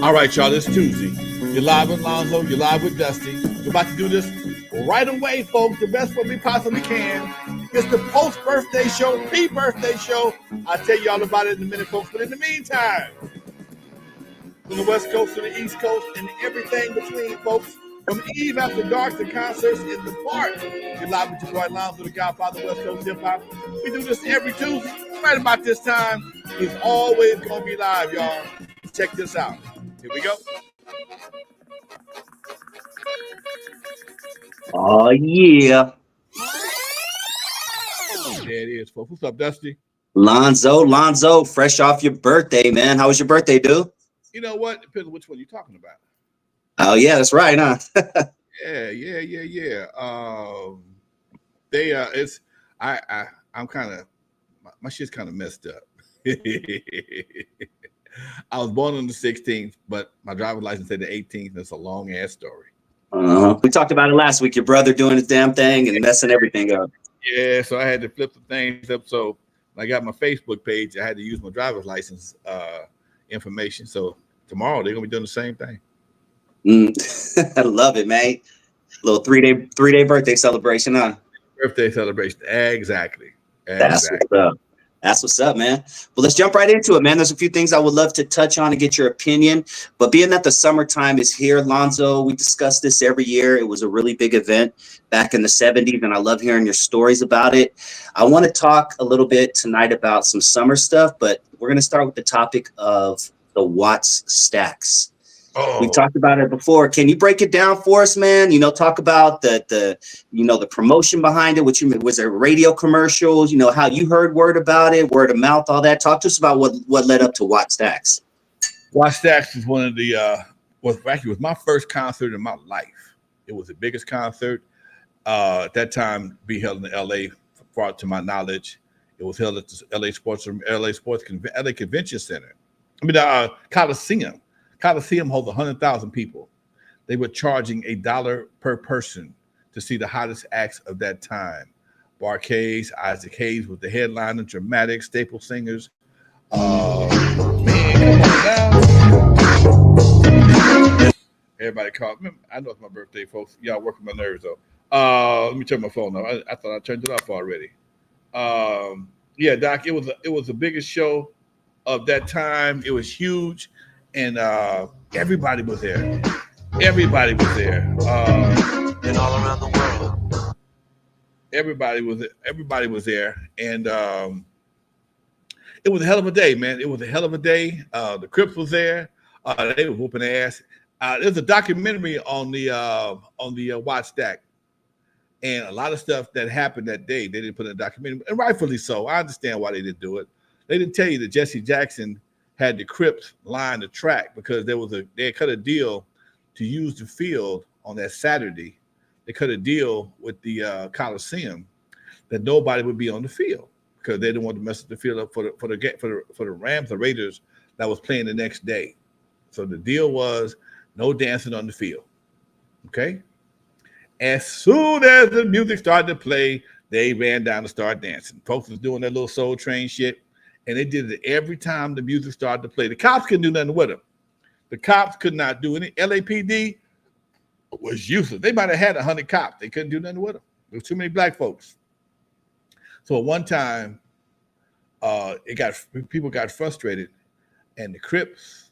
All right, y'all, it's Tuesday. You're live with Lonzo, you're live with Dusty. We're about to do this right away, folks, the best way we possibly can. It's the post-birthday show, pre-birthday show. I'll tell you all about it in a minute, folks. But in the meantime, from the West Coast to the East Coast and everything between, folks, from Eve After Dark to concerts in the park, you're live with your boy Lonzo, the Godfather of West Coast hip-hop. We do this every Tuesday, right about this time. He's always going to be live, y'all. Check this out. Here we go. Oh, yeah. There it is, folks. What's up, Dusty? Lonzo, fresh off your birthday, man. How was your birthday, dude? You know what? Depends on which one you're talking about. Oh, yeah, that's right, huh? Yeah. I'm kind of, my shit's kind of messed up. I was born on the 16th, but my driver's license said the 18th. That's a long ass story. We talked about it last week. Your brother doing his damn thing and messing everything up. Yeah, so I had to flip the things up. So when I got my Facebook page, I had to use my driver's license information. So tomorrow they're gonna be doing the same thing. I love it, man. Little three-day birthday celebration, huh? Birthday celebration, exactly. That's what's up. That's what's up, man. Well, let's jump right into it, man. There's a few things I would love to touch on and get your opinion. But being that the summertime is here, Lonzo, we discuss this every year. It was a really big event back in the 70s, and I love hearing your stories about it. I want to talk a little bit tonight about some summer stuff, but we're going to start with the topic of the Watts Stax. Oh. We've talked about it before. Can you break it down for us, man? You know, talk about the promotion behind it. Was there radio commercials? You know, how you heard word about it, word of mouth, all that. Talk to us about what led up to Watts Stax. Watts Stax was one of the was my first concert in my life. It was the biggest concert at that time be held in LA. Far to my knowledge, it was held at the LA Convention Center. Coliseum. Coliseum holds 100,000 people. They were charging $1 per person to see the hottest acts of that time. Barcades, Isaac Hayes was the headliner, dramatic, staple singers. Man, come on now. Everybody called. I know it's my birthday, folks. Y'all working my nerves though. Let me turn my phone off. I thought I turned it off already. Yeah, Doc, it was the biggest show of that time. It was huge. And everybody was there. Everybody was there. And all around the world. Everybody was there. And it was a hell of a day, man. It was a hell of a day. The Crips was there. They were whooping ass. There's a documentary on the Watts Stax. And a lot of stuff that happened that day, they didn't put in a documentary. And rightfully so. I understand why they didn't do it. They didn't tell you that Jesse Jackson had the Crips line the track because they cut a deal to use the field on that Saturday. They cut a deal with the Coliseum that nobody would be on the field because they didn't want to mess up the field up for the Rams, the Raiders that was playing the next day. So the deal was no dancing on the field. Okay. As soon as the music started to play, they ran down to start dancing. Folks was doing their little Soul Train shit. And they did it every time the music started to play. The cops couldn't do nothing with them. The cops could not do anything. LAPD was useless. They might have had 100 cops. They couldn't do nothing with them. There was too many black folks. So at one time, people got frustrated, and the Crips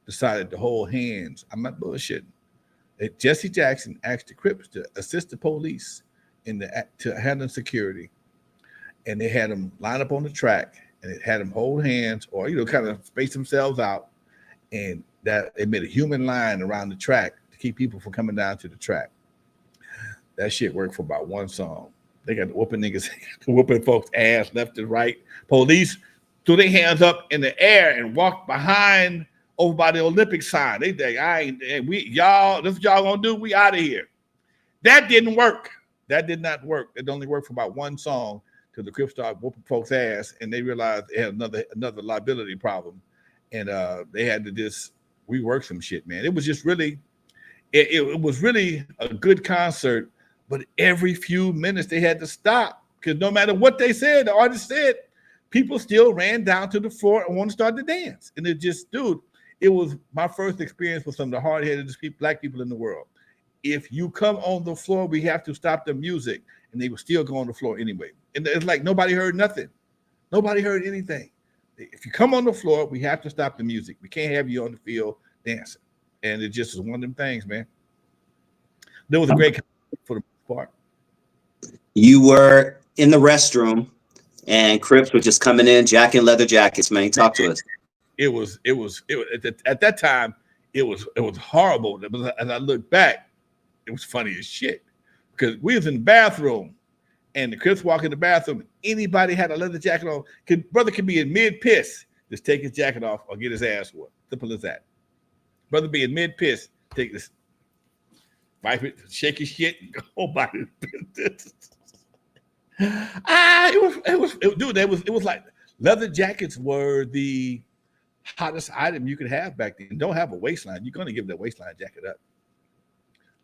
decided to hold hands. I'm not bullshitting. Jesse Jackson asked the Crips to assist the police to handle security. And they had them line up on the track, and it had them hold hands or, kind of space themselves out. And that they made a human line around the track to keep people from coming down to the track. That shit worked for about one song. They got whooping niggas, whooping folks' ass left and right. Police threw their hands up in the air and walked behind over by the Olympic sign. They think, this what y'all gonna do? We out of here. That didn't work. That did not work. It only worked for about one song. Till the Crips started whooping folks' ass, and they realized they had another liability problem, and they had to just rework some shit, man. It was just really, it was really a good concert, but every few minutes they had to stop because no matter what they said, the artist said, people still ran down to the floor and wanted to start to dance, and it just, dude, it was my first experience with some of the hard-headed black people in the world. If you come on the floor, we have to stop the music, and they would still go on the floor anyway. And it's like nobody heard nothing. Nobody heard anything. If you come on the floor, we have to stop the music. We can't have you on the field dancing. And it just was one of them things, man. There was a great for the most part. You were in the restroom, and Crips were just coming in, jacking leather jackets. Man, talk to us. It was at that time. It was horrible. As I look back, it was funny as shit because we was in the bathroom, and the Crips walk in the bathroom. Anybody had a leather jacket on, brother could be in mid piss, just take his jacket off or get his ass whooped. Simple as that. Brother be in mid piss, take this, wipe it, shake his shit, and go by his business. It was like leather jackets were the hottest item you could have back then. Don't have a waistline. You're going to give that waistline jacket up.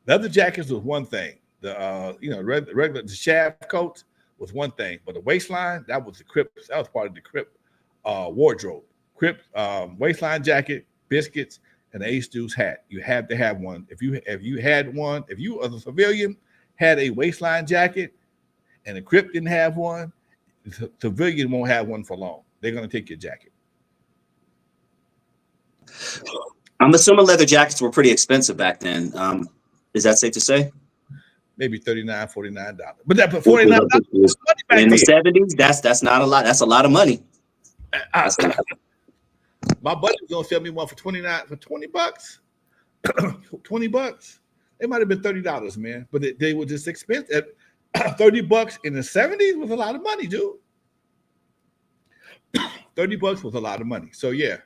Leather jackets was one thing. The regular the shaft coats was one thing, but the waistline, that was the Crips. That was part of the Crip wardrobe. Crip waistline jacket, biscuits, and the Ace Deuce hat. You had to have one. If you had one, if you as a civilian had a waistline jacket and the Crip didn't have one, the civilian won't have one for long. They're going to take your jacket. I'm assuming leather jackets were pretty expensive back then. Is that safe to say? Maybe $39, $49. But that $49 was money back in the then. 70s, that's not a lot. That's a lot of money. My buddy was gonna sell me one for $20. $20. It might have been $30, man. But they were just expensive. $30 in the 70s was a lot of money, dude. $30 was a lot of money. So yeah.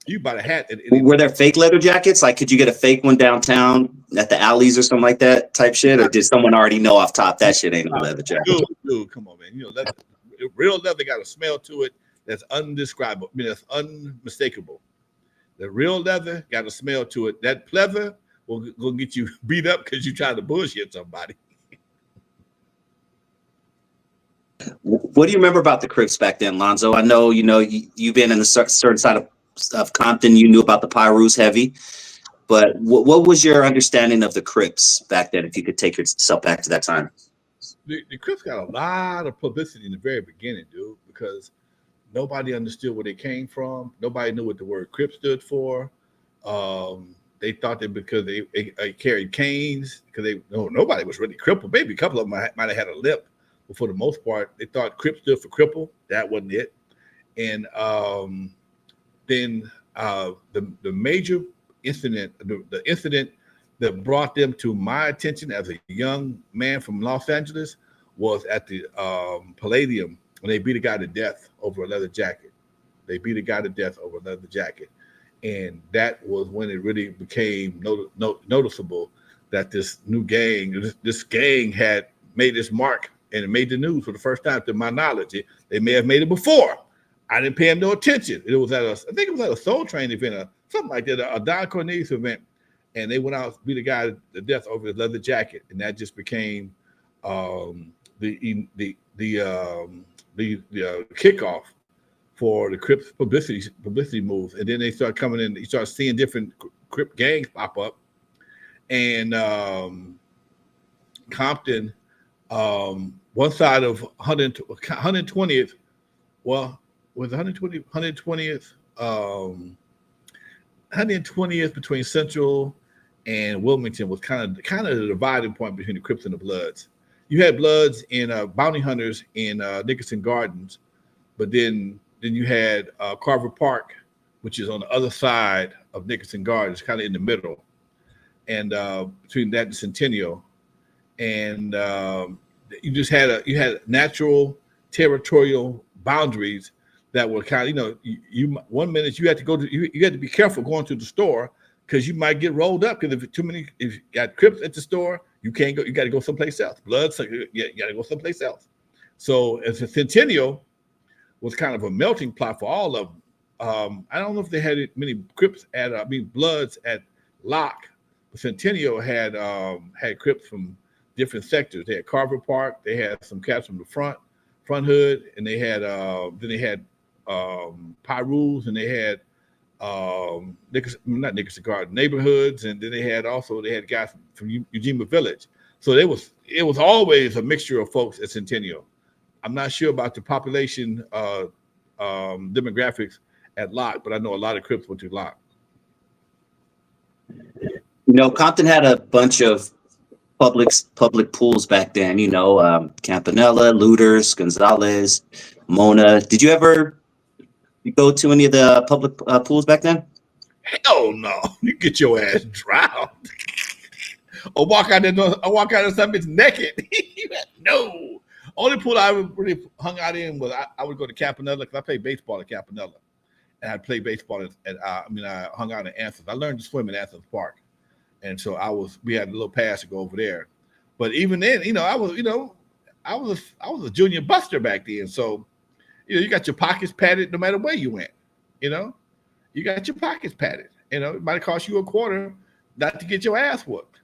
You bought a hat. Were there fake leather jackets? Like, could you get a fake one downtown at the alleys or something like that type shit? Or did someone already know off top that shit ain't a leather jacket? Dude, come on, man. You know, real leather got a smell to it that's undescribable. I mean, that's unmistakable. The real leather got a smell to it. That pleather will get you beat up because you tried to bullshit somebody. What do you remember about the Crips back then, Lonzo? I know, you've been in a certain side of Compton. You knew about the Pyrus heavy, but what was your understanding of the Crips back then? If you could take yourself back to that time. The Crips got a lot of publicity in the very beginning, dude, because nobody understood where they came from. Nobody knew what the word Crip stood for. They thought that because they carried canes, because nobody was really crippled. Maybe a couple of them might have had a lip, but for the most part, they thought Crip stood for cripple. That wasn't it. And then the major incident, the incident that brought them to my attention as a young man from Los Angeles was at the Palladium when they beat a guy to death over a leather jacket. They beat a guy to death over a leather jacket. And that was when it really became noticeable that this new gang, this gang had made its mark, and it made the news for the first time to my knowledge. They may have made it before. I didn't pay him no attention. I think it was at a Soul Train event or something like that, a Don Cornelius event. And they went out, beat a guy to death over his leather jacket. And that just became the kickoff for the Crips publicity moves. And then they start coming in, you start seeing different Crip gangs pop up. And Compton, one side of 120th, well, was 120th 120th between Central and Wilmington was kind of the dividing point between the Crips and the Bloods. You had Bloods in Bounty Hunters in Nickerson Gardens, but then you had Carver Park, which is on the other side of Nickerson Gardens, kind of in the middle, and between that and Centennial, and you had natural territorial boundaries that were kind of, you 1 minute you had to you had to be careful going to the store because you might get rolled up, because if you got Crips at the store, you can't go, you got to go someplace else. Blood, so you got to go someplace else. So as a Centennial was kind of a melting pot for all of them. I don't know if they had many Crips Bloods at Locke, but Centennial had Crips from different sectors. They had Carver Park, they had some cats from the front hood, and they had Pyrus, and they had not Nickerson Garden neighborhoods, and then they had guys from Eugene Village. So it was always a mixture of folks at Centennial. I'm not sure about the population demographics at Locke, but I know a lot of Crips went to Locke. You know, Compton had a bunch of public pools back then. You know, Campanella, Looters, Gonzalez, Mona. Did you ever go to any of the public pools back then? Hell no! You get your ass drowned. Or walk out of something's naked. No. Only pool I really hung out in was I would go to Campanella because I played baseball at Campanella, and I played baseball I hung out in Anthony. I learned to swim in Anthony Park, and so we had a little pass to go over there. But even then, I was a junior buster back then, so you got your pockets padded no matter where you went. You got your pockets padded. It might cost you $25 not to get your ass whooped.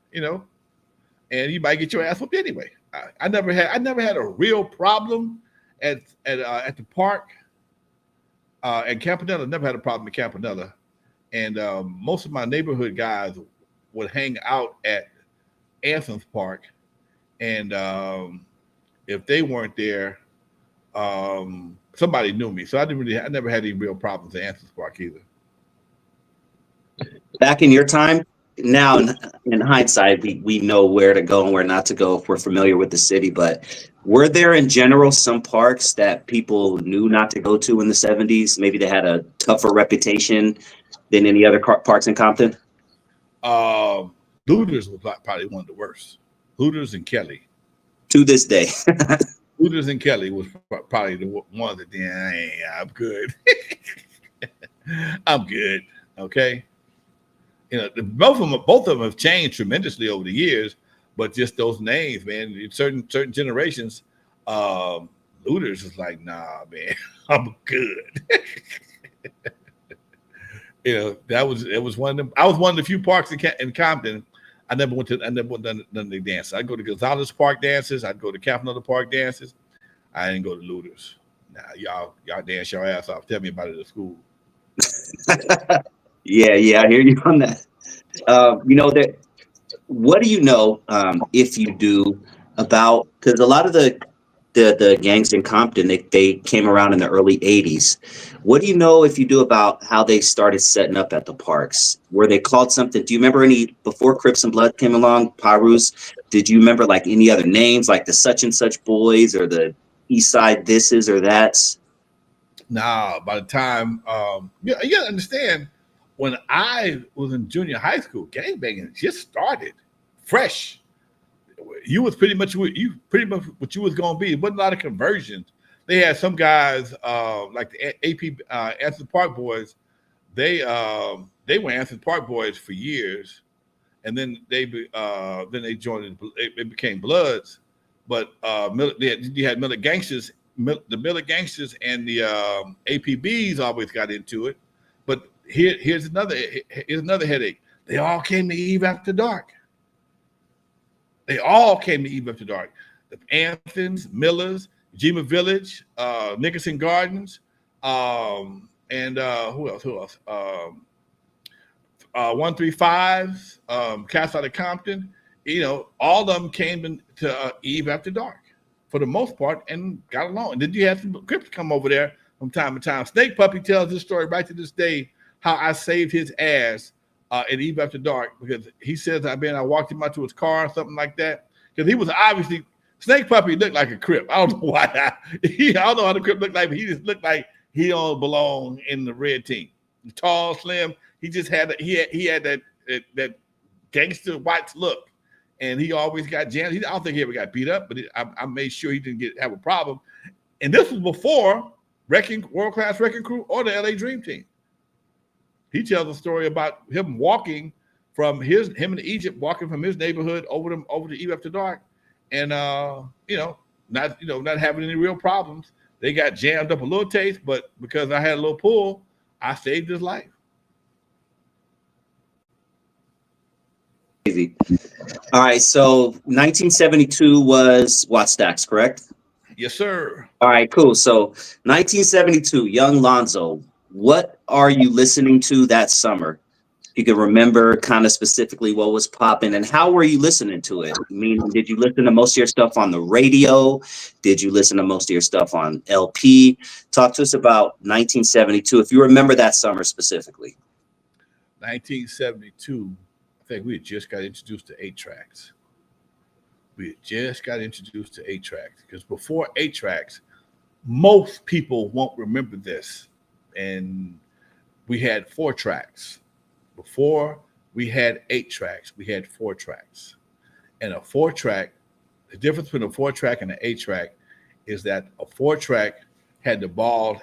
And you might get your ass whooped anyway. I never had a real problem at the park. At Campanella, never had a problem at Campanella. And most of my neighborhood guys would hang out at Anthem's Park. And if they weren't there, somebody knew me. So I never had any real problems at Anthem's Park either. Back in your time, now in hindsight, we know where to go and where not to go if we're familiar with the city. But were there in general some parks that people knew not to go to in the 70s? Maybe they had a tougher reputation than any other parks in Compton? Looters was probably one of the worst. Looters and Kelly. To this day. Looters and Kelly was probably the one that I'm good. I'm good. Okay. Both of them have changed tremendously over the years, but just those names, man, in certain generations, Looters is like, nah, man, I'm good. It was one of them. I was one of the few parks in Compton. I never went to none of the dances. I'd go to Gonzalez Park dances. I'd go to Campanella Park dances. I didn't go to Looters. Nah, y'all dance your ass off. Tell me about it at school. Yeah, I hear you on that. What do you know, if you do, about, because a lot of the gangs in Compton, they came around in the early 80s. What do you know, if you do, about how they started setting up at the parks? Were they called something? Do you remember any, before Crips and Blood came along, Pirus, did you remember like any other names, like the such and such boys or the East Side thises or that's? Nah, by the time, you gotta understand, when I was in junior high school, gangbanging just started fresh. You was pretty much what you was gonna be. It wasn't a lot of conversions. They had some guys like the AP Anthony Park Boys. They were Anthony Park Boys for years, and then they joined. It became Bloods. But you had Miller Gangsters. The Miller Gangsters and the APBs always got into it. But here's another headache. They all came to Eve After Dark. The Anthons, Millers, Jima Village, Nickerson Gardens, and who else? 135s, Cast Out of Compton. All of them came to Eve After Dark for the most part and got along. And then you had some Crips come over there from time to time. Snake Puppy tells this story right to this day, how I saved his ass at Eve After Dark, because he says I walked him out to his car or something like that. Because he was obviously, Snake Puppy looked like a Crip. I don't know why. I don't know how the Crip looked like, but he just looked like he don't belong in the red team. Tall, slim. He just had that gangster Watts look. And he always got jammed. I don't think he ever got beat up, but I made sure he didn't have a problem. And this was before World Class Wrecking Crew or the LA Dream Team. He tells a story about him walking from him in Egypt, walking from his neighborhood over to Eve After Dark, and not having any real problems. They got jammed up a little taste, but because I had a little pull, I saved his life. All right, so 1972 was Watts Stax, correct? Yes, sir. All right, cool. So 1972, young Lonzo. What are you listening to that summer? You can remember kind of specifically what was popping and how were you listening to it? Meaning, did you listen to most of your stuff on the radio? Did you listen to most of your stuff on LP? Talk to us about 1972, if you remember that summer specifically. 1972, I think we had just got introduced to 8 tracks. We had just got introduced to 8 tracks because before 8 tracks, most people won't remember this. And we had 4 tracks. Before we had 8 tracks, we had 4 tracks. And a 4 track, the difference between a 4 track and an 8 track is that a 4 track had the ball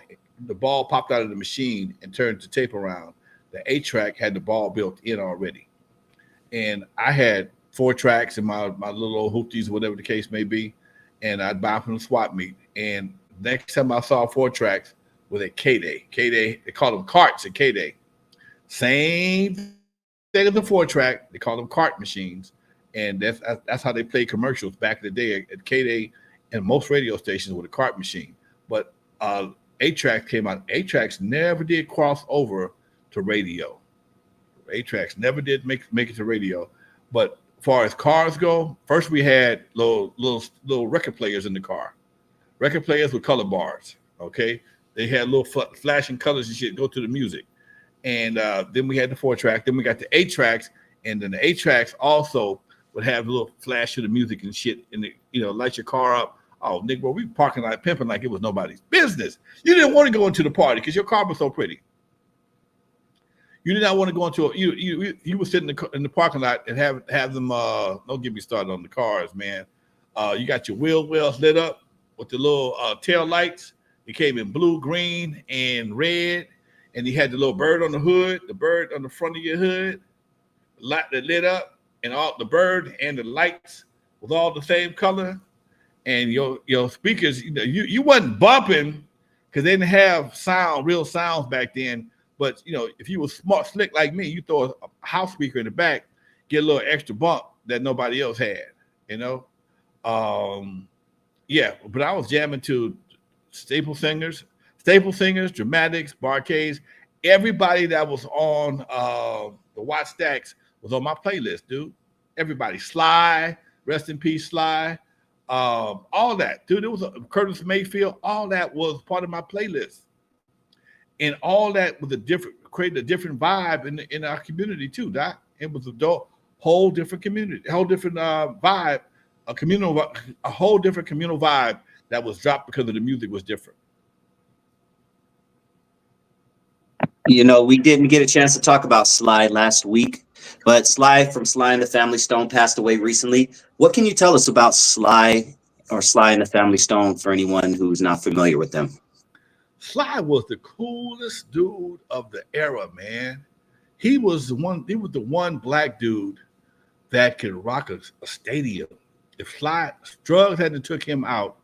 popped out of the machine and turned the tape around. The 8 track had the ball built in already. And I had 4 tracks in my little old hoopties, whatever the case may be. And I'd buy them from the swap meet. And next time I saw 4 tracks was at K-Day. K-Day, they called them carts at K-Day. Same thing as the 4 track. They call them cart machines. And that's how they played commercials back in the day at K-Day and most radio stations with a cart machine. But 8 tracks came out. 8 tracks never did cross over to radio. 8 tracks never did make it to radio. But as far as cars go, first we had little record players in the car. Record players with color bars. Okay, they had little flashing colors and shit go to the music. And then we had the 4 track. Then we got the 8 tracks, and then the 8 tracks also would have a little flash to the music and shit, and light your car up. Oh, Nick, bro, we parking like pimping like it was nobody's business. You didn't want to go into the party because your car was so pretty. You did not want to go into you were sitting in the parking lot and have them. Don't get me started on the cars, man. You got your wheel wells lit up with the little tail lights. It came in blue, green, and red. And you had the little bird on the hood, the bird on the front of your hood, light that lit up, and all the bird and the lights was all the same color. And your speakers, you wasn't bumping because they didn't have real sounds back then. But if you was smart, slick like me, you throw a house speaker in the back, get a little extra bump that nobody else had. Yeah. But I was jamming to staple singers, Dramatics, Barcades. Everybody that was on the Watts Stax was on my playlist, dude. Everybody. Sly, rest in peace, Sly. All that, dude. It was Curtis Mayfield. All that was part of my playlist, and all that was created a different vibe in our community too, Doc. It was a whole different community, whole different vibe, a whole different communal vibe that was dropped because of the music was different. We didn't get a chance to talk about Sly last week, but Sly from Sly and the Family Stone passed away recently. What can you tell us about Sly and the Family Stone for anyone who's not familiar with them? Sly was the coolest dude of the era, man. He was the one black dude that could rock a stadium. If drugs hadn't took him out,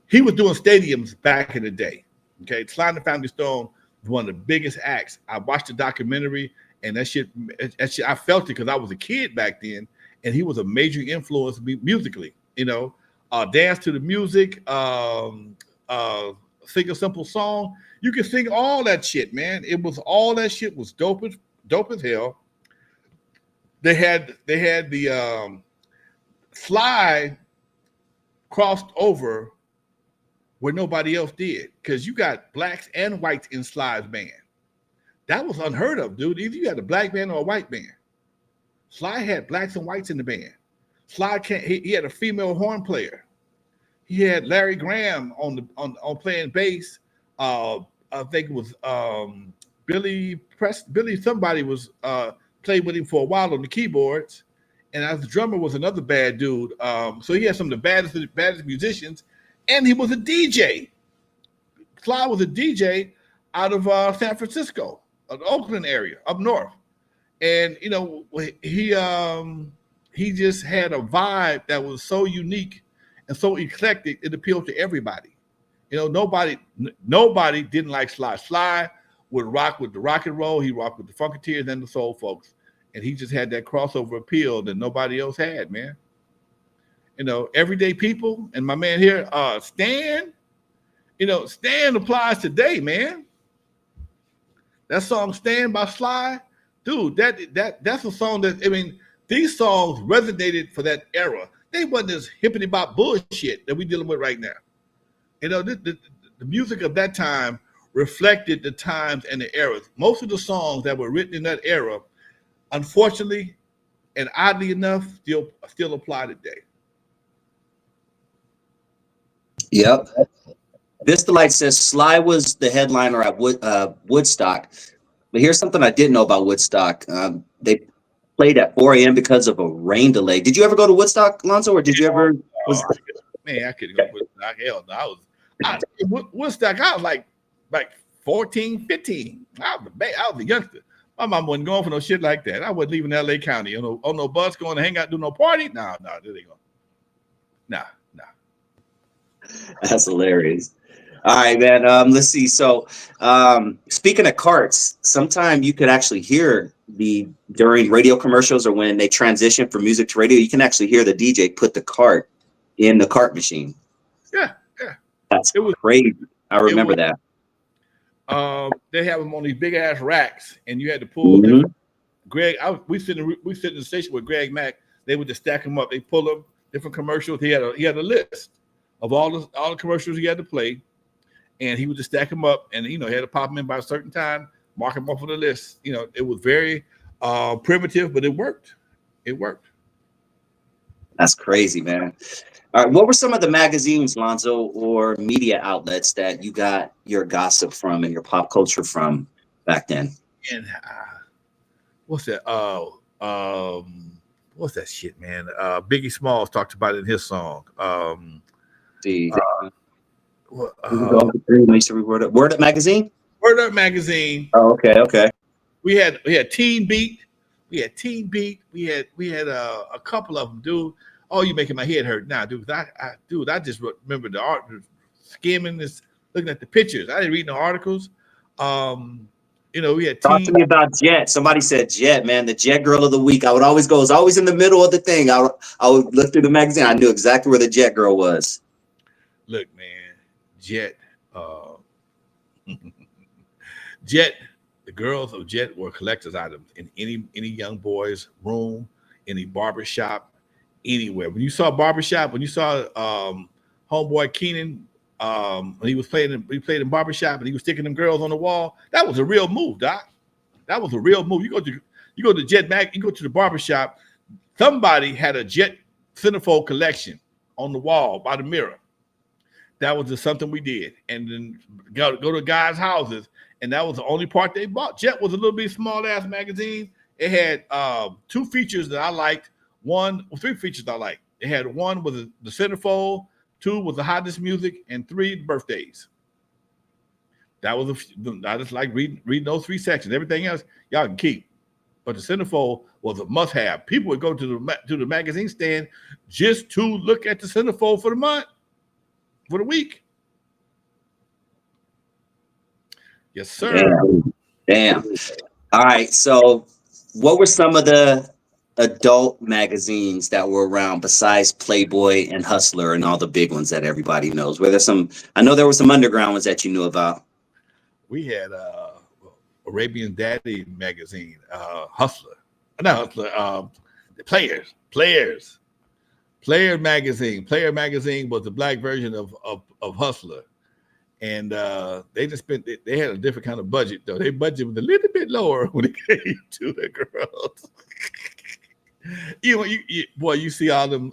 he was doing stadiums back in the day. Okay, Sly and the Family Stone was one of the biggest acts. I watched the documentary, and that shit I felt it because I was a kid back then, and he was a major influence musically. Dance to the music, sing a simple song. You can sing all that shit, man. All that shit was dope as hell. They had the Sly crossed over where nobody else did, because you got blacks and whites in Sly's band. That was unheard of, dude. Either you had a black band or a white band. Sly had blacks and whites in the band. Sly he had a female horn player. He had Larry Graham on playing bass. I think it was Billy somebody was played with him for a while on the keyboards. And as the drummer was another bad dude. So he had some of the baddest musicians. And he was a DJ. Sly was a DJ out of San Francisco, the Oakland area, up north. And he just had a vibe that was so unique and so eclectic, it appealed to everybody. Nobody didn't like Sly. Sly would rock with the rock and roll. He rocked with the Funketeers and the Soul Folks. And he just had that crossover appeal that nobody else had, man. Everyday people, and my man here, Stan. Stan applies today, man. That song "Stand" by Sly, dude. That's a song that, I mean, these songs resonated for that era. They wasn't as hippity bop bullshit that we dealing with right now. You know, the music of that time reflected the times and the eras. Most of the songs that were written in that era, unfortunately, and oddly enough, still apply today. Yep. Vista Light says Sly was the headliner at Woodstock. But here's something I didn't know about Woodstock. They played at 4 a.m. because of a rain delay. Did you ever go to Woodstock, Lonzo, or did you ever? Oh, man, I couldn't go to Woodstock. Hell no. Woodstock, I was like 14, 15. I was a youngster. My mom wasn't going for no shit like that. I wasn't leaving LA County on no bus going to hang out, do no party. No, there they go. Nah. That's hilarious. All right, man. Let's see. So, speaking of carts, sometime you could actually hear during radio commercials or when they transition from music to radio, you can actually hear the DJ put the cart in the cart machine. Yeah. That's crazy. I remember that. They have them on these big ass racks, and you had to pull them. Greg, we sit in the station with Greg Mack. They would just stack them up. They pull them different commercials. He had a list of all the commercials he had to play, and he would just stack them up. And he had to pop them in by a certain time, mark them off on the list. It was very primitive, but it worked. It worked. That's crazy, man. All right, what were some of the magazines, Lonzo, or media outlets that you got your gossip from and your pop culture from back then? And what's that? What's that shit, man? Biggie Smalls talked about it in his song. Word Up magazine. Word Up magazine. Oh, okay. We had Teen Beat. We had a couple of them, dude. Oh, you're making my head hurt now, dude. I just remember the art, skimming this, looking at the pictures. I didn't read no articles. We had Talk to me about Jet. Somebody said Jet, man, the Jet girl of the week. I would always go. It was always in the middle of the thing. I would look through the magazine. I knew exactly where the Jet girl was. Look, man, Jet. Jet. The girls of Jet were collector's items in any young boy's room, any barbershop, anywhere. When you saw barbershop, when you saw homeboy Keenan, when he played in barbershop and he was sticking them girls on the wall, that was a real move, Doc. That was a real move. You go to Jet Mag, you go to the barbershop, somebody had a Jet centerfold collection on the wall by the mirror. That was just something we did. And then go to guys' houses, and that was the only part they bought. Jet was a little bit small ass magazine. It had two features that I liked. Three features I liked. It had one was the centerfold, two was the hottest music, and three birthdays. That was I just like reading those three sections. Everything else y'all can keep, but the centerfold was a must-have. People would go to the magazine stand just to look at the centerfold for the month, for the week. Yes, sir. Damn. All right. So, what were some of the adult magazines that were around besides Playboy and Hustler and all the big ones that everybody knows? Were there some? I know there were some underground ones that you knew about. We had Arabian Daddy magazine, Hustler, not Hustler, Player magazine. Player magazine was the black version of Hustler. And they had a different kind of budget, though. Their budget was a little bit lower when it came to the girls. You see all them,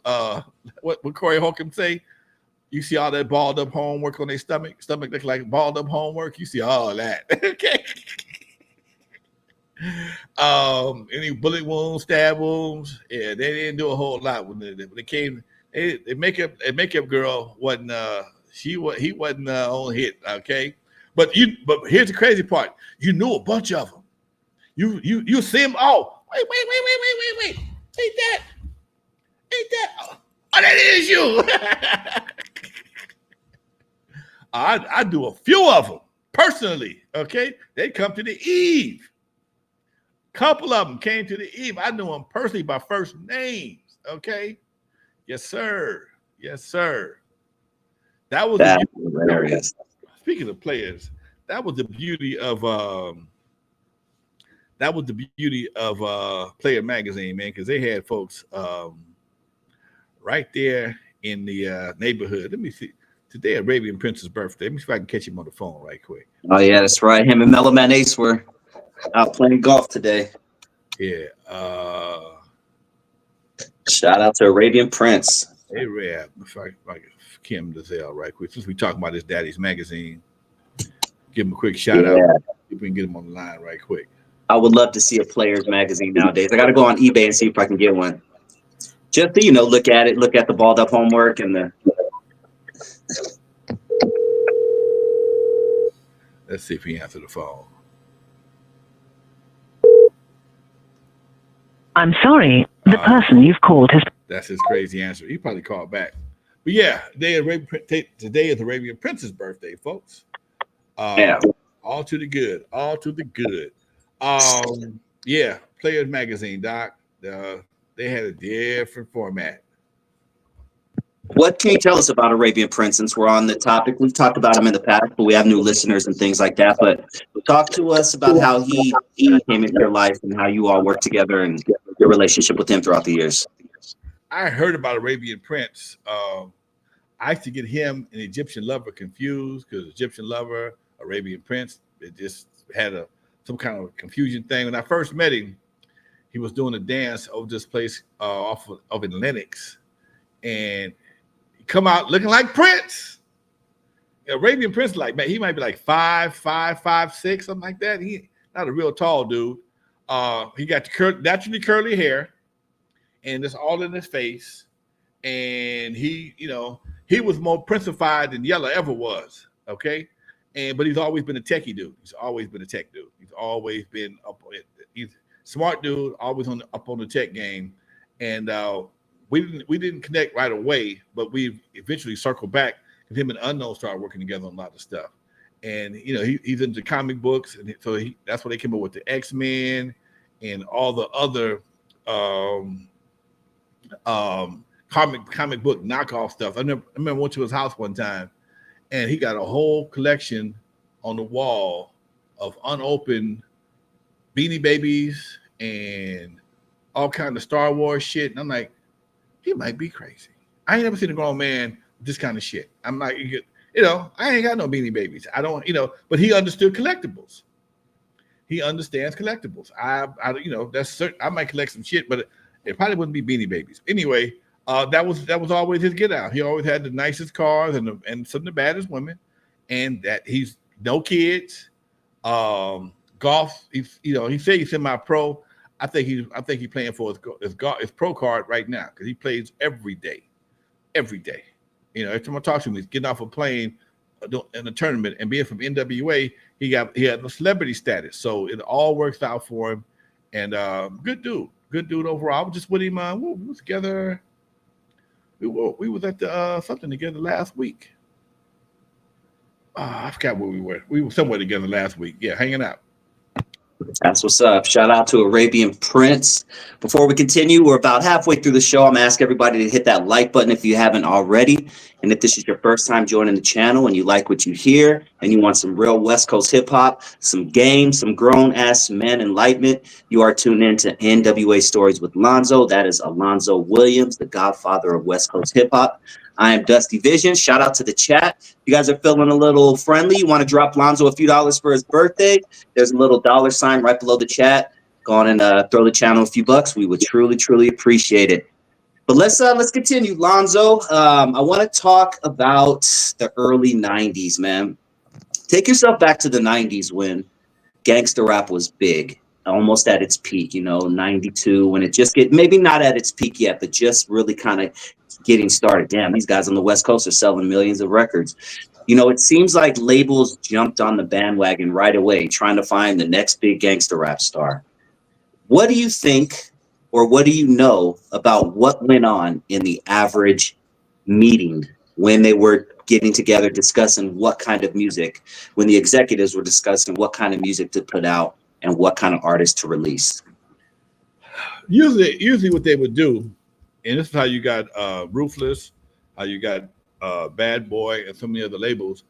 what Corey Holcomb say? You see all that balled up homework on their stomach look like balled up homework. You see all that, okay? Any bullet wounds, stab wounds. Yeah, they didn't do a whole lot when they came. They makeup girl wasn't. He wasn't on hit, okay? But here's the crazy part. You knew a bunch of them. You see them. Oh, wait. Ain't that? Oh, that is you. I do a few of them personally, okay? They come to the Eve. Couple of them came to the Eve. I knew them personally by first names, okay? Yes, sir. That was hilarious. Speaking of players, that was the beauty of that was the beauty of Player Magazine, man, because they had folks right there in the neighborhood. Let me see. Today, Arabian Prince's birthday. Let me see if I can catch him on the phone right quick. Oh yeah, that's right. Him and Mellow Man Ace were out playing golf today. Yeah. Shout out to Arabian Prince. Hey, Rab, if I Kim Dazelle right quick. Since we talking about his daddy's magazine, give him a quick shout out. If we can get him on the line right quick. I would love to see a Players magazine nowadays. I got to go on eBay and see if I can get one. Just to, look at it, look at the balled up homework and the. Let's see if he answered the phone. I'm sorry, the person you've called has. That's his crazy answer. He probably called back. But yeah, today is Arabian Prince's birthday, folks. Yeah. All to the good. All to the good. Yeah, Players Magazine, Doc. They had a different format. What can you tell us about Arabian Prince since we're on the topic? We've talked about him in the past, but we have new listeners and things like that. But talk to us about how he came into your life and how you all worked together and your relationship with him throughout the years. I heard about Arabian Prince. I used to get him and Egyptian Lover confused because Egyptian Lover, Arabian Prince, it just had some kind of confusion thing. When I first met him, he was doing a dance over this place off of Lennox, and he come out looking like Prince. Arabian Prince, like, man, he might be like 5'6", something like that. He not a real tall dude. He got the naturally curly hair, and it's all in his face. And he was more Princified than Yella ever was. Okay, but he's always been a techie dude. He's always been a tech dude. He's always been up. He's a smart dude, always up on the tech game. And we didn't connect right away, but we eventually circled back. And him and Unknown started working together on a lot of stuff. And he's into comic books, and so that's where they came up with the X-Men and all the other comic book knockoff stuff. I remember went to his house one time, and he got a whole collection on the wall of unopened Beanie Babies and all kind of Star Wars shit. And I'm like, he might be crazy. I ain't never seen a grown man with this kind of shit. I'm like, I ain't got no Beanie Babies. I don't, but he understood collectibles. He understands collectibles. That's certain. I might collect some shit, but it probably wouldn't be Beanie Babies. Anyway, that was always his get out. He always had the nicest cars and some of the baddest women, and that he's no kids. Golf. He said he's semi-pro. I think he's playing for his pro card right now because he plays every day. Every time I talk to him, he's getting off a plane in a tournament, and being from N.W.A, he had a celebrity status, so it all works out for him. And good dude overall. I was just with him. We was together. We was at the something together last week. I forgot where we were. We were somewhere together last week. Yeah, hanging out. That's what's up. Shout out to Arabian Prince. Before we continue, we're about halfway through the show. I'm going to ask everybody to hit that like button if you haven't already. And if this is your first time joining the channel and you like what you hear and you want some real West Coast hip hop, some games, some grown ass men enlightenment, you are tuned in to N.W.A Stories with Lonzo. That is Alonzo Williams, the godfather of West Coast hip hop. I am Dusty Vision. Shout out to the chat. You guys are feeling a little friendly. You want to drop Lonzo a few dollars for his birthday? There's a little $ right below the chat. Go on and throw the channel a few bucks. We would truly appreciate it. But let's continue, Lonzo. I want to talk about the early 90s, man. Take yourself back to the 90s when gangsta rap was big, almost at its peak, 92, when it just maybe not at its peak yet, but just really kind of getting started. Damn, these guys on the West Coast are selling millions of records. It seems like labels jumped on the bandwagon right away, trying to find the next big gangster rap star. What do you think, or what do you know about what went on in the average meeting when they were getting together, discussing what kind of music, when the executives were discussing what kind of music to put out and what kind of artists to release? Usually what they would do, and this is how you got Ruthless, how you got Bad Boy, and so many other labels.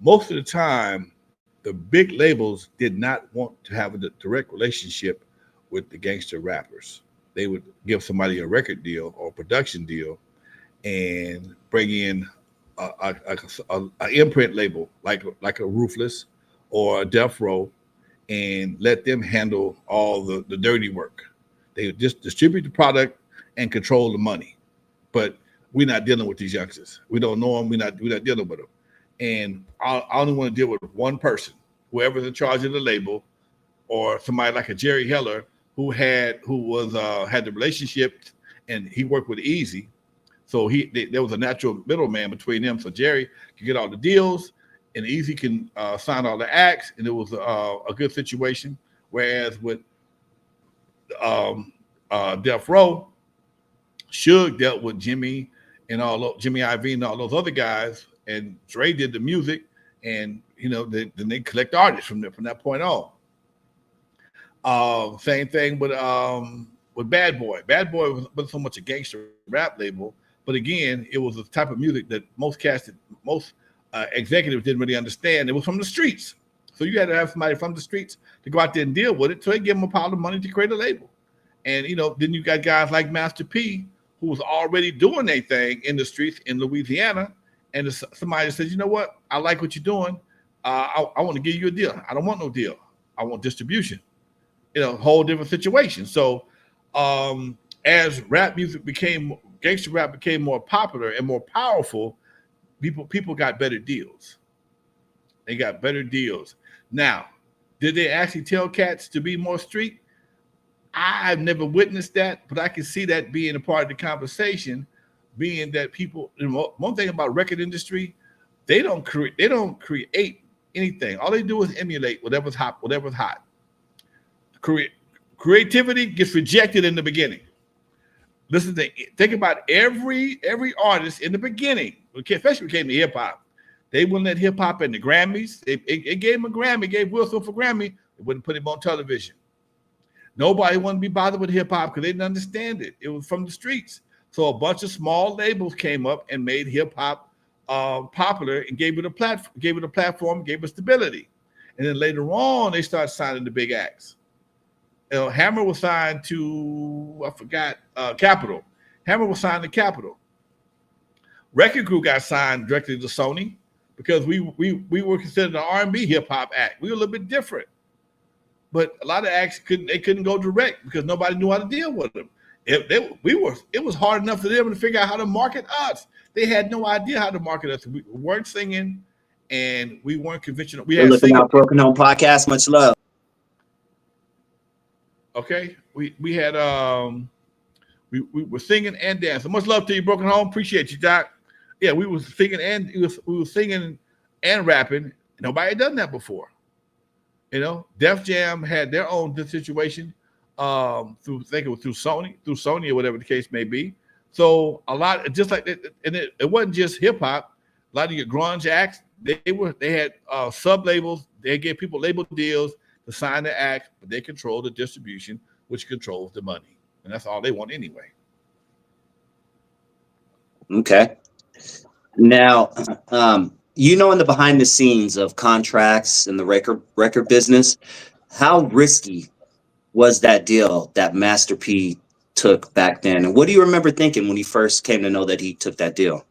Most of the time, the big labels did not want to have a direct relationship with the gangster rappers. They would give somebody a record deal or a production deal and bring in a imprint label like a Ruthless or a Death Row and let them handle all the dirty work. They would just distribute the product and control the money. But we're not dealing with these youngsters. We don't know them. We're not dealing with them. And I only want to deal with one person, whoever's in charge of the label, or somebody like a Jerry Heller who had the relationship, and he worked with EAZY. So there was a natural middleman between them. So Jerry could get all the deals, and EAZY can sign all the acts, and it was a good situation. Whereas with Death Row, Suge dealt with Jimmy and Jimmy Iovine and all those other guys, and Dre did the music, and then they collect artists from that point on. Same thing with Bad Boy. Bad Boy wasn't so much a gangster rap label, but again, it was a type of music that most executives didn't really understand. It was from the streets, so you had to have somebody from the streets to go out there and deal with it. So they give them a pile of money to create a label, and then you got guys like Master P, who was already doing their thing in the streets in Louisiana, and somebody says, you know what, I like what you're doing. I want to give you a deal. I don't want no deal. I want distribution. Whole different situation. So as gangster rap became more popular and more powerful, people got better deals. They got better deals. Now, did they actually tell cats to be more street? I've never witnessed that, but I can see that being a part of the conversation, being that people, one thing about record industry, they don't create anything. All they do is emulate whatever's hot. Creativity gets rejected in the beginning. Think about every artist in the beginning, especially when it came to hip hop. They wouldn't let hip hop in the Grammys. It gave him a Grammy, gave Will Smith a Grammy. They wouldn't put him on television. Nobody wanted to be bothered with hip hop because they didn't understand it. It was from the streets. So a bunch of small labels came up and made hip hop popular and gave it a platform, gave it stability. And then later on, they started signing the big acts. Hammer was signed to, Capitol. Hammer was signed to Capitol. Record Crew got signed directly to Sony because we were considered an R&B hip hop act. We were a little bit different. But a lot of acts couldn't go direct because nobody knew how to deal with them. It was hard enough for them to figure out how to market us. They had no idea how to market us. We weren't singing, and we weren't conventional. We're looking out Broken Home Podcast. Much love. Okay, we had we were singing and dancing. Much love to you, Broken Home. Appreciate you, Doc. Yeah, we were singing and rapping. Nobody had done that before. Def Jam had their own situation through Sony or whatever the case may be. So a lot, just like that, and it wasn't just hip hop. A lot of your grunge acts, they had sub labels. They gave people label deals to sign the act, but they control the distribution, which controls the money, and that's all they want anyway. Okay. Now, in the behind the scenes of contracts and the record business, how risky was that deal that Master P took back then? And what do you remember thinking when he first came to know that he took that deal?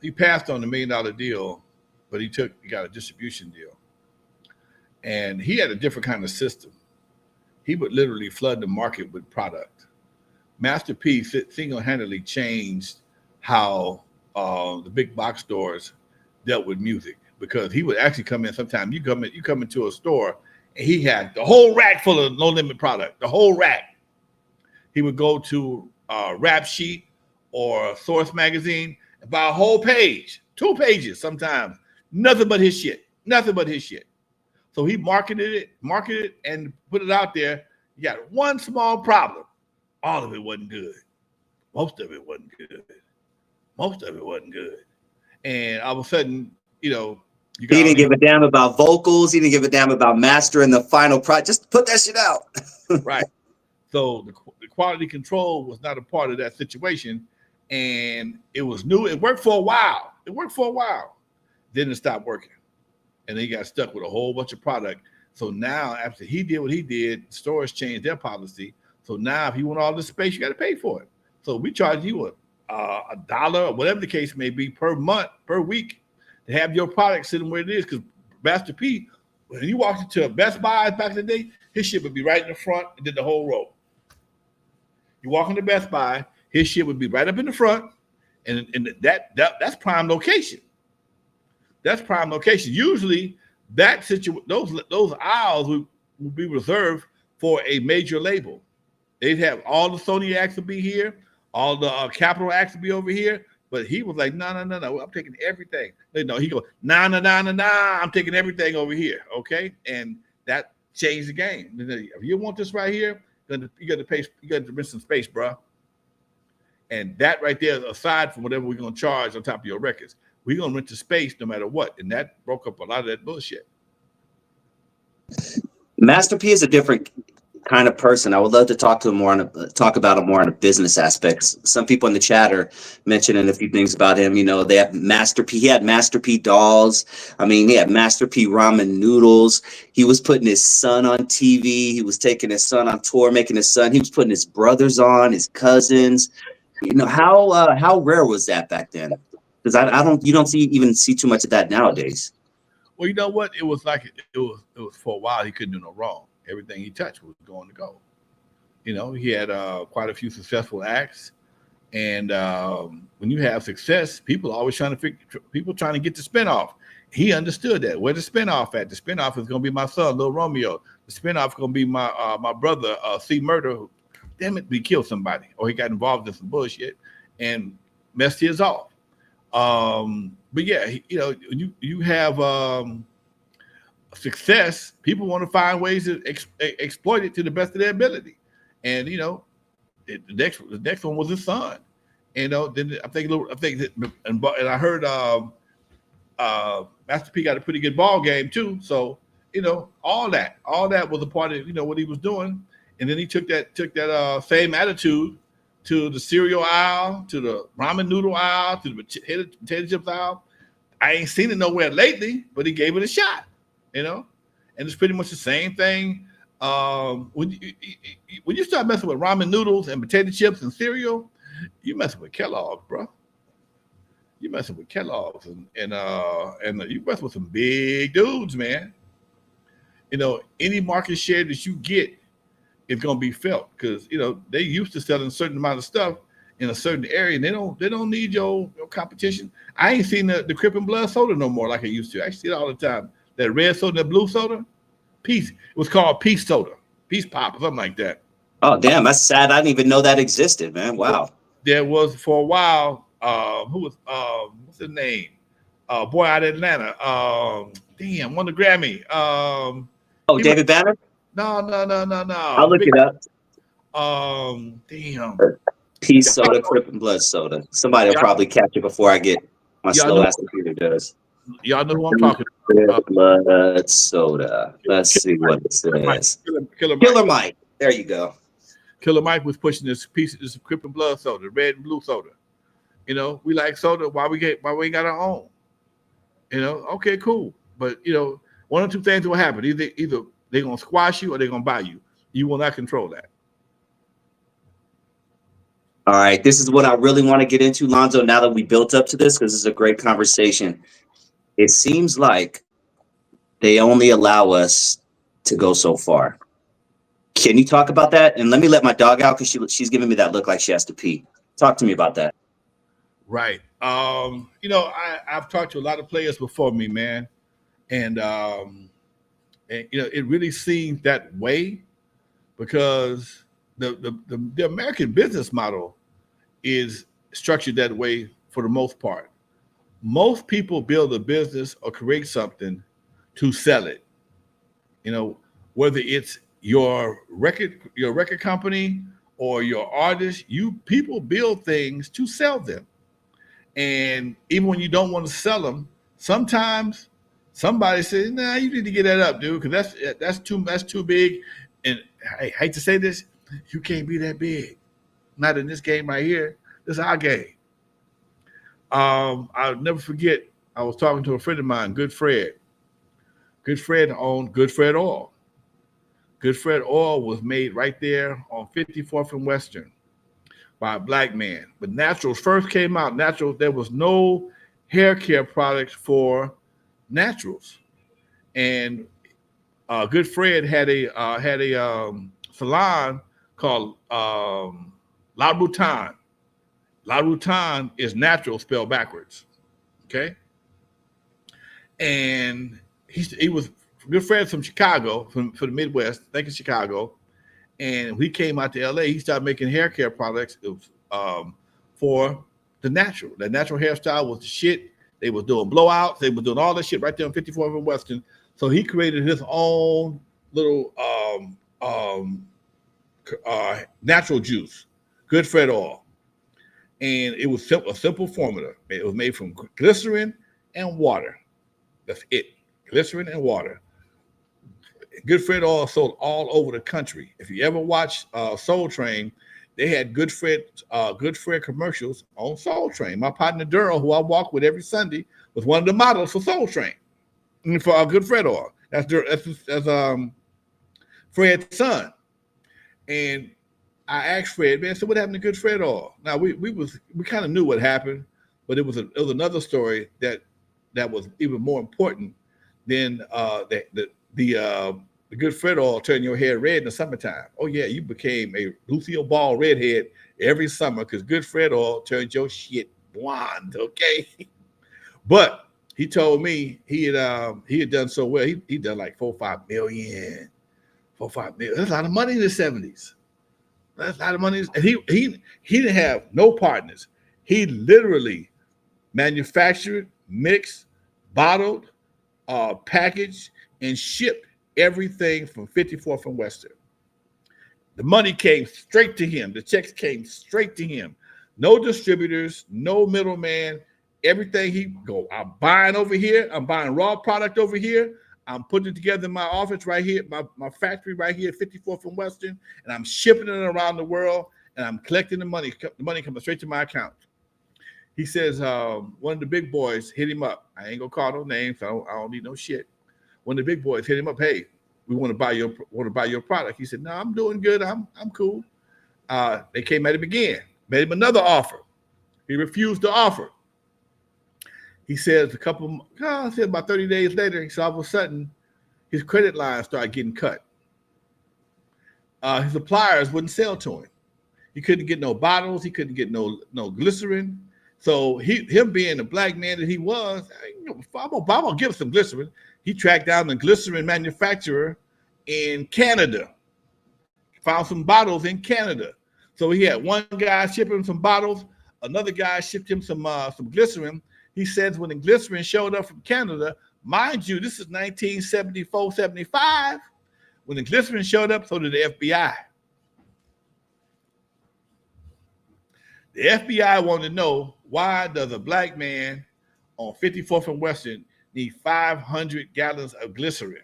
He passed on the $1 million deal, but he got a distribution deal. And he had a different kind of system. He would literally flood the market with product. Master P single-handedly changed how the big box stores dealt with music, because he would actually come in. Sometimes you come into a store and he had the whole rack full of No Limit product, the whole rack. He would go to Rap Sheet or Source Magazine and buy a whole page, 2 pages sometimes, nothing but his shit. So he marketed it and put it out there. You got one small problem. All of it wasn't good. Most of it wasn't good. And all of a sudden, he didn't give a damn about vocals. He didn't give a damn about mastering the final product. Just put that shit out. Right. So the quality control was not a part of that situation. And it was new. It worked for a while. Then it stopped working, and then he got stuck with a whole bunch of product. So now, after he did what he did, stores changed their policy. So now, if you want all this space, you got to pay for it. So we charge you a dollar or whatever the case may be per month, per week, to have your product sitting where it is. Because Master P, when you walked into a Best Buy back in the day, his shit would be right in the front and then the whole row. You walk into Best Buy, his shit would be right up in the front, and that's prime location. That's prime location. Usually, that those aisles would be reserved for a major label. They'd have all the Sony acts would be here, all the Capitol acts would be over here. But he was like, no, I'm taking everything. No, he goes, nah, I'm taking everything over here, okay? And that changed the game. If you want this right here, you got to rent some space, bro. And that right there, aside from whatever we're gonna charge on top of your records, we're gonna rent the space no matter what. And that broke up a lot of that bullshit. Master P is a different kind of person. I would love to talk to him more talk about him more on a business aspects. Some people in the chat are mentioning a few things about him. You know, they have Master P. He had Master P dolls. I mean, he had Master P ramen noodles. He was putting his son on TV. He was taking his son on tour, making his son. He was putting his brothers on, his cousins. You know, how rare was that back then? Because you don't see too much of that nowadays. Well, you know what? It was for a while. He couldn't do no wrong. Everything he touched was going to go. You know, he had quite a few successful acts, and when you have success, people are always trying to get the spinoff. He understood that. Where's the spinoff at? The spinoff is going to be my son, Lil Romeo. The spinoff is going to be my brother, C Murder. Damn it, he killed somebody, or he got involved in some bullshit and messed his off. But yeah, you know, you have success. People want to find ways to exploit it to the best of their ability, and you know, the next one was his son. You know, then I think that, and I heard Master P got a pretty good ball game too. So you know, all that was a part of what he was doing, and then he took that same attitude to the cereal aisle, to the ramen noodle aisle, to the potato chips aisle. I ain't seen it nowhere lately, but he gave it a shot, you know? And it's pretty much the same thing. When you start messing with ramen noodles and potato chips and cereal, you messing with Kellogg's, bro. You messing with Kellogg's and you messing with some big dudes, man. You know, any market share that you get is gonna be felt because they used to selling a certain amount of stuff in a certain area, and they don't need your competition. I ain't seen the Crips and Blood soda no more like I used to. I see it all the time. That red soda, that blue soda, Peace. It was called Peace Soda, Peace Pop, or something like that. Oh damn, that's sad. I didn't even know that existed, man. Wow. There was for a while. Who was what's his name? Boy out of Atlanta. Damn, won the Grammy. David Banner? No. I'll look it up. Damn. Peace Soda, Crips and Blood Soda. Somebody will probably catch it before I get my slow ass computer does. Y'all know who I'm talking about. Blood Soda. Let's see what it says. Killer Mike. There you go. Killer Mike was pushing this Crips and Blood soda, red and blue soda. You know, we like soda. Why we ain't got our own? You know, okay, cool. But one or two things will happen. Either they're gonna squash you or they're gonna buy you. You will not control that. All right, this is what I really want to get into, Lonzo, now that we built up to this, because this is a great conversation. It seems like they only allow us to go so far. Can you talk about that? And let me let my dog out because she's giving me that look like she has to pee. Talk to me about that. Right. I've talked to a lot of players before me, man. And it really seems that way because the American business model is structured that way for the most part. Most people build a business or create something to sell it. Whether it's your record company or your artist, people build things to sell them. And even when you don't want to sell them, sometimes somebody says, "Nah, you need to get that up, dude, because that's too big." And I hate to say this, you can't be that big. Not in this game right here. This is our game. I'll never forget I was talking to a friend of mine, Good Fred. Good Fred owned Good Fred Oil. Good Fred Oil was made right there on 54th and Western by a black man. But Naturals first came out. Naturals, there was no hair care products for Naturals, and Good Fred had a salon called La Routan. La Routan is natural spelled backwards. Okay, and he was Good Fred from Chicago, from the Midwest, I think in Chicago. And we came out to LA. He started making hair care products for the natural. The natural hairstyle was the shit. They was doing blowouts. They were doing all this shit right there on 54th and Western. So he created his own little natural juice, Good Fred Oil. And it was a simple formula. It was made from glycerin and water. That's it. Glycerin and water. Good Fred Oil sold all over the country. If you ever watched Soul Train, they had Good Fred commercials on Soul Train. My partner Durrell, who I walk with every Sunday, was one of the models for Soul Train and for Good Fred Oil. That's Fred's son. And I asked Fred, man, so what happened to Good Fred Oil? Now we kind of knew what happened, but it was another story that was even more important than the Good Fred Oil turned your hair red in the summertime. Oh yeah, you became a Lucille Ball redhead every summer because Good Fred Oil turned your shit blonde. Okay, but he told me he had done so well. He done like 4-5 million. That's a lot of money in the 70s. That's a lot of money. And he didn't have no partners. He literally manufactured, mixed, bottled, packaged, and shipped everything from 54th and Western. The money came straight to him. The checks came straight to him. No distributors, no middleman. Everything I'm buying over here. I'm buying raw product over here. I'm putting it together in my office right here, my factory right here at 54th and Western, and I'm shipping it around the world, and I'm collecting the money. The money coming straight to my account. He says one of the big boys hit him up. I ain't gonna call no names. I don't need no shit. One of the big boys hit him up. Hey, we want to buy your product. He said, no, I'm doing good. I'm cool. They came at him again, made him another offer. He refused the offer. He says about 30 days later, he said all of a sudden his credit line started getting cut. His suppliers wouldn't sell to him. He couldn't get no bottles. He couldn't get no glycerin. So him being the black man that he was, I'm gonna give him some glycerin. He tracked down the glycerin manufacturer in Canada, found some bottles in Canada. So he had one guy shipping him some bottles, another guy shipped him some glycerin. He says when the glycerin showed up from Canada, mind you, this is 1974, 75. When the glycerin showed up, so did the FBI. The FBI wanted to know, why does a black man on 54th and Western need 500 gallons of glycerin?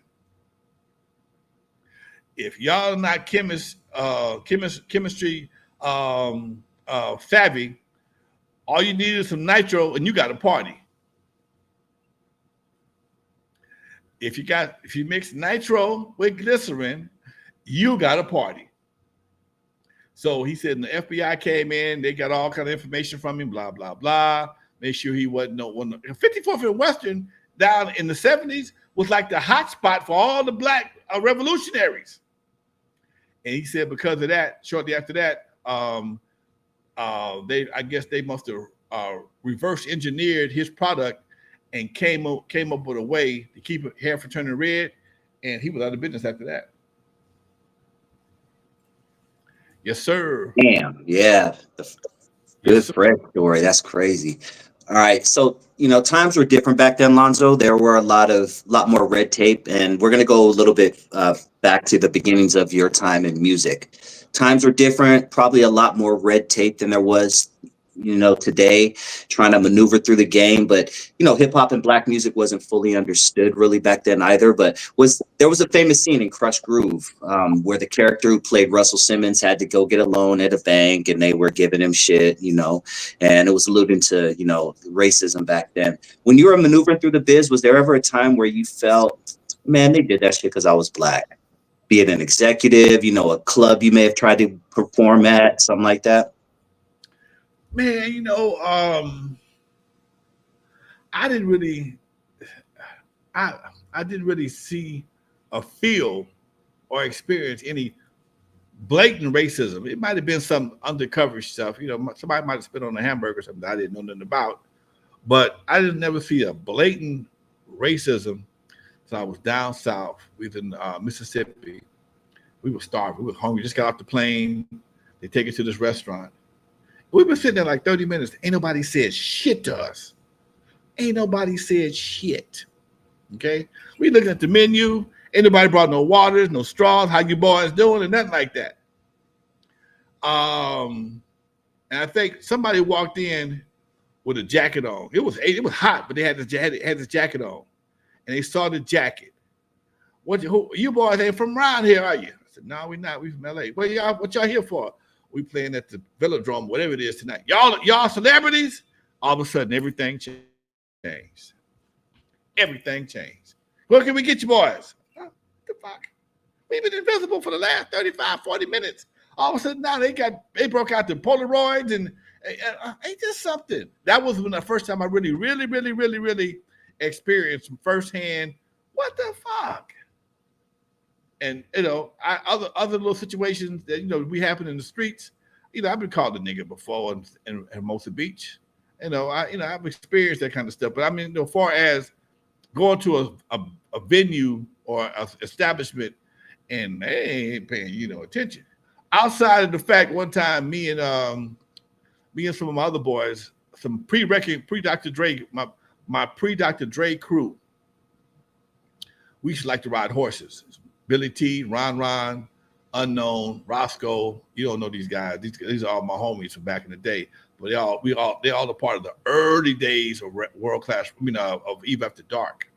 If y'all are not chemistry savvy, all you need is some nitro and you got a party. If you mix nitro with glycerin, you got a party. So he said, and the FBI came in, they got all kind of information from him, blah, blah, blah. Make sure he wasn't no one. 54th and Western down in the 70s was like the hot spot for all the black revolutionaries. And he said because of that, shortly after that, I guess they must have reverse engineered his product and came up with a way to keep hair from turning red, and he was out of business after that. Yes, sir. Damn, yeah. Good Fred story. That's crazy. All right, so times were different back then, Lonzo. There were a lot more red tape, and we're gonna go a little bit back to the beginnings of your time in music. Times were different, probably a lot more red tape than there was today, trying to maneuver through the game. But hip hop and black music wasn't fully understood really back then either. But there was a famous scene in Crush Groove where the character who played Russell Simmons had to go get a loan at a bank, and they were giving him shit, and it was alluding to racism back then. When you were maneuvering through the biz, was there ever a time where you felt, man, they did that shit because I was black? Be it an executive, a club you may have tried to perform at, something like that? Man, I didn't really, I didn't really see or feel or experience any blatant racism. It might have been some undercover stuff. Somebody might have spit on a hamburger or something that I didn't know nothing about. But I didn't never see a blatant racism. So I was down south. We was in Mississippi. We were starving. We were hungry. Just got off the plane. They take us to this restaurant. We've been sitting there like 30 minutes. Ain't nobody said shit to us. Ain't nobody said shit. Okay? We looking at the menu. Ain't nobody brought no waters, no straws. How you boys doing? And nothing like that. And I think somebody walked in with a jacket on. It was hot, but they had this jacket on. And they saw the jacket. You boys ain't from around here, are you? I said, no, we not. We from LA. What y'all here for? We playing at the Velodrome, whatever it is tonight. Y'all celebrities? All of a sudden, everything changed. Everything changed. Where can we get you boys? What the fuck? We've been invisible for the last 35, 40 minutes. All of a sudden now they broke out the Polaroids and ain't this something? That was when the first time I really experienced firsthand, what the fuck? And other little situations that we happen in the streets. I've been called a nigga before in Hermosa Beach. I've experienced that kind of stuff. But I mean, as far as going to a venue or an establishment and they ain't paying attention. Outside of the fact, one time me and some of my other boys, some pre-Dr. Dre, my pre-Dr. Dre crew, we used to like to ride horses. Billy T, Ron, Unknown, Roscoe. You don't know these guys. These are all my homies from back in the day. But they're all a part of the early days of world class. Of Eve After Dark.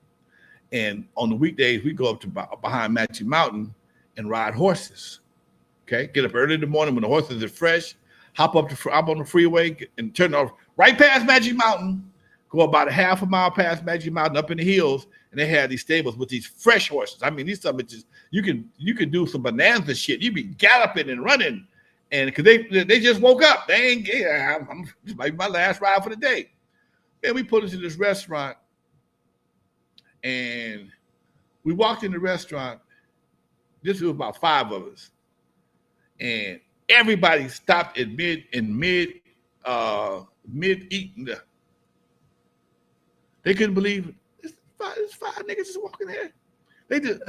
And on the weekdays, we go up to behind Magic Mountain and ride horses. Okay, get up early in the morning when the horses are fresh. Hop on the freeway and turn off right past Magic Mountain. Go about a half a mile past Magic Mountain up in the hills, and they had these stables with these fresh horses. I mean, these stuff just you can do some bonanza shit. You be galloping and running, and because they just woke up. They ain't. This might be my last ride for the day. And we put into this restaurant, and we walked in the restaurant. This was about 5 of us, and everybody stopped at mid eating. They couldn't believe it. It's 5 niggas just walking here. They did,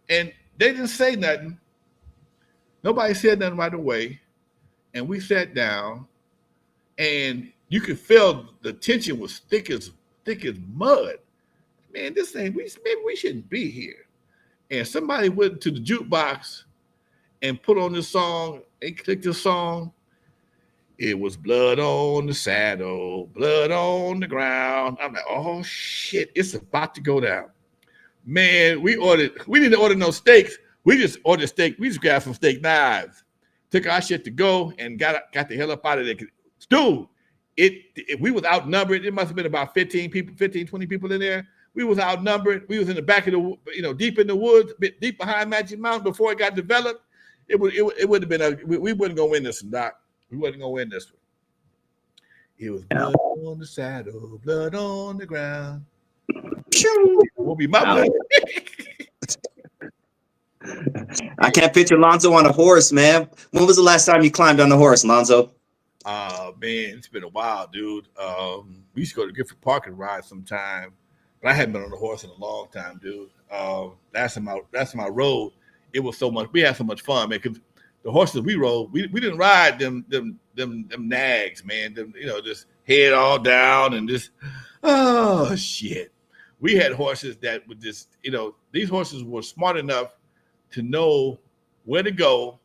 and they didn't say nothing. Nobody said nothing right away, and we sat down, and you could feel the tension was thick as mud. Man, maybe we shouldn't be here. And somebody went to the jukebox and put on this song. They clicked this song. It was blood on the saddle, blood on the ground. I'm like, oh shit, it's about to go down. Man, we didn't order no steaks. We just ordered steak. We just grabbed some steak knives, took our shit to go, and got the hell up out of there. Dude, we was outnumbered. It must have been about 15, 20 people in there. We was outnumbered. We was in the back of the, deep in the woods, deep behind Magic Mountain before it got developed. It would have been we wasn't gonna win this one, Doc. We wasn't gonna win this one. It was blood on the saddle, blood on the ground. Will be my blood. I can't picture Lonzo on a horse, man. When was the last time you climbed on a horse, Lonzo? Man, it's been a while, dude. We used to go to Gifford Park and ride sometime, but I hadn't been on a horse in a long time, dude. Last time I rode, it was so much. We had so much fun, man. Because the horses we rode, we didn't ride them nags, man. Them, just head all down and just oh shit. We had horses that would just, these horses were smart enough to know where to go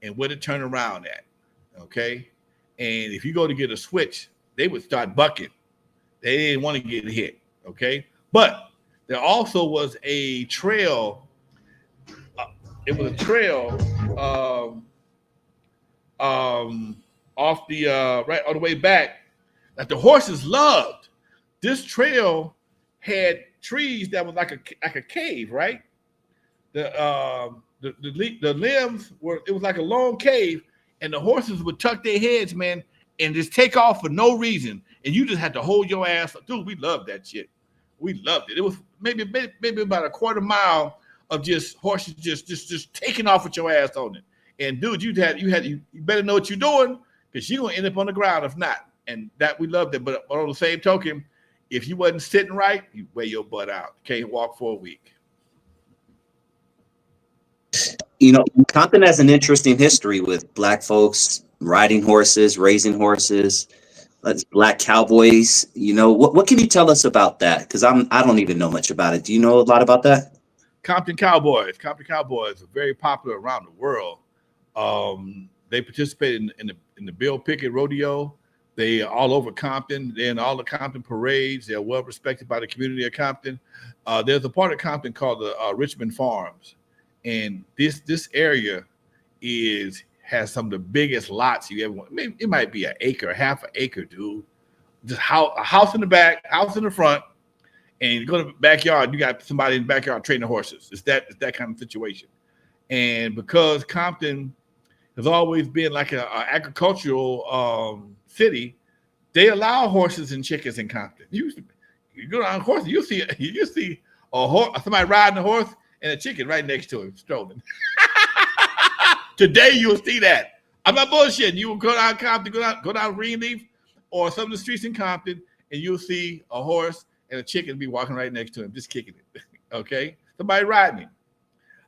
and where to turn around at. Okay. and if you go to get a switch, they would start bucking. They didn't want to get hit, okay? But there also was a trail. It was a trail off the right on the way back that the horses loved. This trail had trees that was like a cave, right? The limbs were, it was like a long cave, and the horses would tuck their heads, man, and just take off for no reason. And you just had to hold your ass. Dude, we loved that shit. We loved it. It was maybe about a quarter mile of just horses just taking off with your ass on it. And dude, you better know what you're doing, because you're gonna end up on the ground if not. And that, we loved it. But on the same token, if you wasn't sitting right, you wear your butt out. Can't walk for a week. You know, Compton has an interesting history with black folks riding horses, raising horses. Black cowboys. You know, what can you tell us about that? Because I don't even know much about it. Do you know a lot about that? Compton Cowboys are very popular around the world. They participated in the Bill Pickett Rodeo. They are all over Compton. They're in all the Compton parades. They're well respected by the community of Compton. There's a part of Compton called the Richmond Farms, and this area has some of the biggest lots you ever want. Maybe it might be an acre, half an acre, dude. Just a house in the back, house in the front, and you go to the backyard, you got somebody in the backyard training horses. It's that kind of situation. And because Compton has always been like an agricultural city, they allow horses and chickens in Compton. You go on horses, you see a horse, somebody riding a horse and a chicken right next to him strolling. Today you'll see that. I'm not bullshitting. You will go down Compton, go down Greenleaf or some of the streets in Compton, and you'll see a horse and a chicken be walking right next to him, just kicking it. Okay, somebody riding him.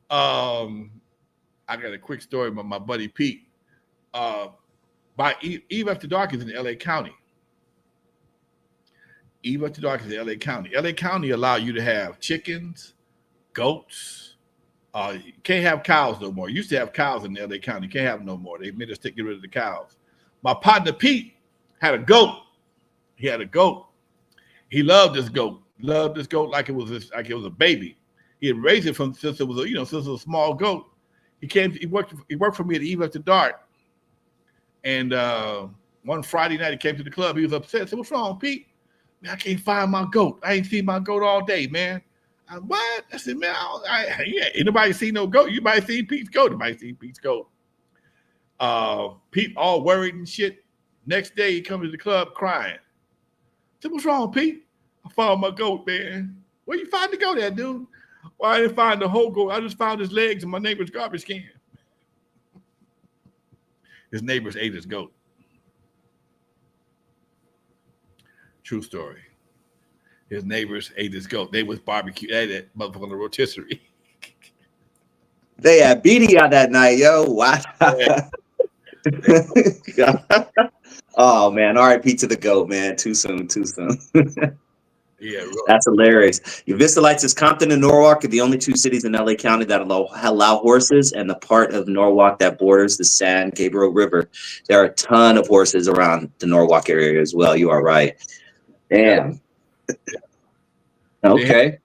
I got a quick story about my buddy Pete. By Eve After Dark is in LA County. Eve After Dark is in LA County. LA County allow you to have chickens, goats. You can't have cows no more. You used to have cows in LA County. You can't have them no more. They made us get rid of the cows. My partner Pete had a goat. He had a goat. He loved this goat. Loved this goat like it was a baby. He had raised it since it was a small goat. He worked for me at Eve After Dark. And one Friday night he came to the club. He was upset. I said, "What's wrong, Pete? Man, I can't find my goat. I ain't seen my goat all day, man." What? I said, "Man, anybody see no goat? You might see Pete's goat. You might see Pete's goat." Pete all worried and shit. Next day he comes to the club crying. I said, "What's wrong, Pete?" "I found my goat, man." "Where you find the goat at, dude?" "Well, I didn't find the whole goat. I just found his legs in my neighbor's garbage can." His neighbors ate his goat. True story. His neighbors ate his goat. They was barbecue at that motherfucker on the rotisserie. They had beating on that night, yo. Wow. Oh man, R.I.P. to the goat, man. Too soon. Yeah, really. That's hilarious. Vista Lights is Compton and Norwalk are the only two cities in LA County that allow horses, and the part of Norwalk that borders the San Gabriel River. There are a ton of horses around the Norwalk area as well. You are right. Damn. Yeah. Okay.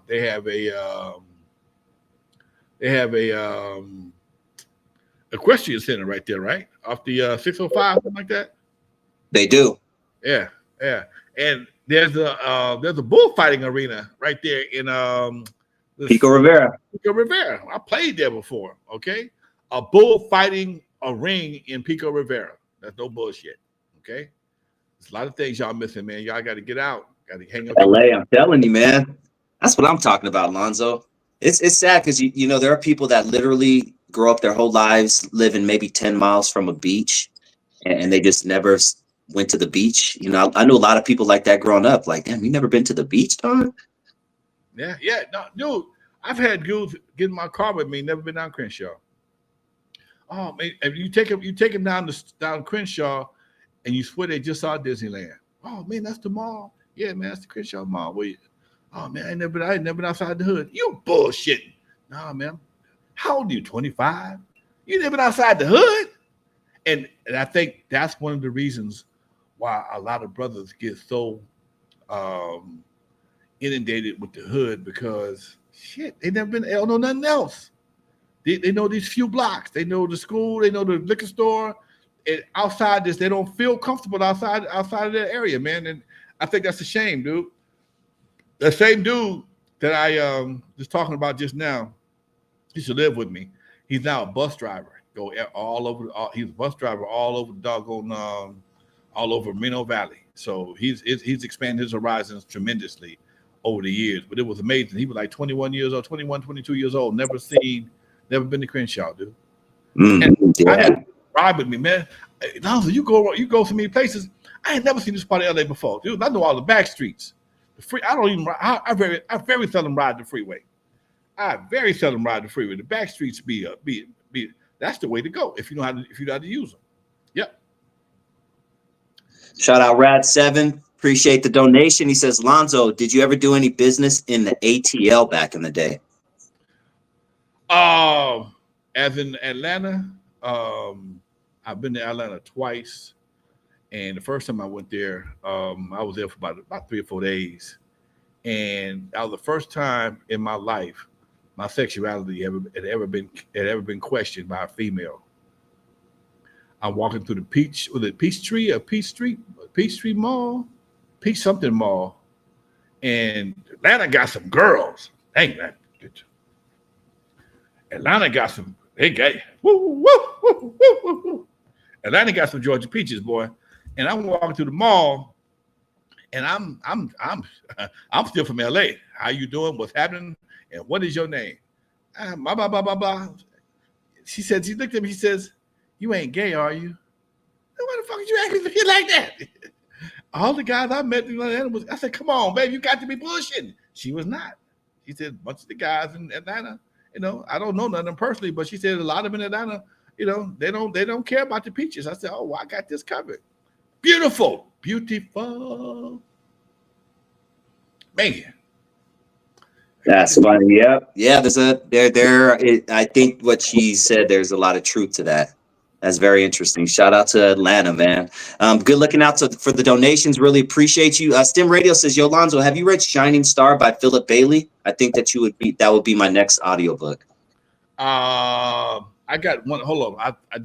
They have a equestrian center right there, right? Off the 605, something like that. They do. Yeah. And there's a bullfighting arena right there in Pico Rivera. Pico Rivera. I played there before. Okay, a bullfighting ring in Pico Rivera. That's no bullshit. Okay, there's a lot of things y'all missing, man. Y'all got to get out. Got to hang up. LA, I'm telling you, man. That's what I'm talking about, Lonzo. It's sad because you know there are people that literally grow up their whole lives living maybe 10 miles from a beach, and they just never went to the beach. You know, I knew a lot of people like that growing up. Like, damn, you never been to the beach, dog? Yeah. No, dude, I've had dudes get in my car with me, never been down Crenshaw. Oh man, if you take him down Crenshaw, and you swear they just saw Disneyland. Oh man, that's the mall. Yeah, man, that's the Crenshaw Mall. Where you? Oh man, I ain't never been outside the hood. You bullshitting. Nah, man. How old are you? 25? You never been outside the hood? And I think that's one of the reasons why a lot of brothers get so um, inundated with the hood because shit, they never been, they don't know nothing else. They know these few blocks. They know the school. They know the liquor store. And outside this, they don't feel comfortable outside of that area, man. And I think that's a shame, dude. The same dude that I was talking about just now, he should live with me. He's now a bus driver. Go all over. He's a bus driver all over the doggone, all over Reno Valley. So he's expanded his horizons tremendously over the years. But it was amazing. He was like 21 years old, 21, 22 years old. Never been to Crenshaw, dude. And I had Yeah. ride with me, man. Hey, Lonzo, you go so many places. I ain't never seen this part of LA before, dude. I know all the back streets. The free, I don't even. I very seldom ride the freeway. I very seldom ride the freeway. The back streets be. That's the way to go if you know how to use them. Yep. Shout out Rad7. Appreciate the donation. He says, Lonzo, did you ever do any business in the ATL back in the day? As in Atlanta, I've been to Atlanta twice, and the first time I went there, I was there for about 3 or 4 days, and that was the first time in my life my sexuality had ever been questioned by a female. I'm walking through the Peachtree Mall, Peach something Mall, and Atlanta got some girls. Dang that. Atlanta got some. They got woo. Atlanta got some Georgia peaches, boy. And I'm walking through the mall, and I'm still from LA. How you doing? What's happening? And what is your name? Blah blah blah blah blah. She looked at me. She says, "You ain't gay, are you?" Why the fuck did you ask me shit like that? All the guys I met in Atlanta I said, "Come on, babe, you got to be bullshitting." She was not. She said, "A bunch of the guys in Atlanta." I don't know none of them personally, but she said a lot of them in Atlanta, they don't care about the peaches. I said, "Oh, well, I got this covered." Beautiful. Man. That's funny. Yep. Yeah. I think what she said, there's a lot of truth to that. That's very interesting. Shout out to Atlanta, man. Good looking out for the donations. Really appreciate you. Stim Radio says, Yo, Lonzo, have you read Shining Star by Philip Bailey? I think that that would be my next audiobook. I got one. Hold on. I